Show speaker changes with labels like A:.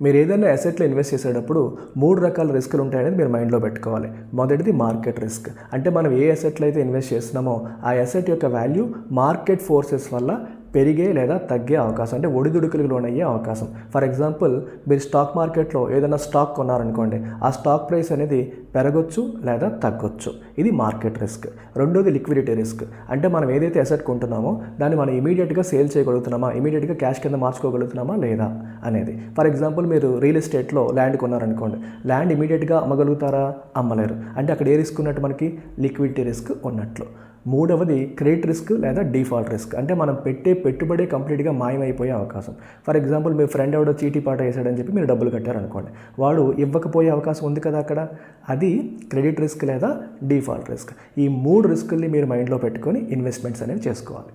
A: మీరు ఏదైనా అసెట్లో ఇన్వెస్ట్ చేసేటప్పుడు 3 రకాల రిస్కులు ఉంటాయనేది మీరు మైండ్లో పెట్టుకోవాలి. మొదటిది మార్కెట్ రిస్క్. అంటే మనం ఏ అసెట్లో అయితే ఇన్వెస్ట్ చేస్తున్నామో ఆ అసెట్ యొక్క వాల్యూ మార్కెట్ ఫోర్సెస్ వల్ల పెరిగే లేదా తగ్గే అవకాశం, అంటే ఒడిదుడుకులకు లోనయ్యే అవకాశం. ఫర్ ఎగ్జాంపుల్, మీరు స్టాక్ మార్కెట్లో ఏదైనా స్టాక్ కొన్నారనుకోండి, ఆ స్టాక్ ప్రైస్ అనేది పెరగొచ్చు లేదా తగ్గొచ్చు. ఇది మార్కెట్ రిస్క్. రెండోది లిక్విడిటీ రిస్క్. అంటే మనం ఏదైతే అసెట్ కొంటున్నామో దాన్ని మనం ఇమీడియట్గా సేల్ చేయగలుగుతున్నామా, ఇమీడియట్గా క్యాష్ కింద మార్చుకోగలుగుతున్నామా లేదా అనేది. ఫర్ ఎగ్జాంపుల్, మీరు రియల్ ఎస్టేట్లో ల్యాండ్ కొన్నారనుకోండి, ల్యాండ్ ఇమీడియట్గా అమ్మగలుగుతారా? అమ్మలేరు. అంటే అక్కడ ఏ రిస్క్ ఉన్నట్టు? మనకి లిక్విడిటీ రిస్క్ ఉన్నట్లు. మూడవది క్రెడిట్ రిస్క్ లేదా డిఫాల్ట్ రిస్క్. అంటే మనం పెట్టే పెట్టుబడి కంప్లీట్గా మాయమైపోయే అవకాశం. ఫర్ ఎగ్జాంపుల్, మీ ఫ్రెండ్ ఎవడో చీటీ పాట వేసాడని చెప్పి మీరు డబ్బులు కట్టారనుకోండి, వాడు ఇవ్వకపోయే అవకాశం ఉంది కదా అక్కడ. అది క్రెడిట్ రిస్క్ లేదా డిఫాల్ట్ రిస్క్. ఈ 3 రిస్కుల్ని మీరు మైండ్లో పెట్టుకొని ఇన్వెస్ట్మెంట్స్ అనేవి చేసుకోవాలి.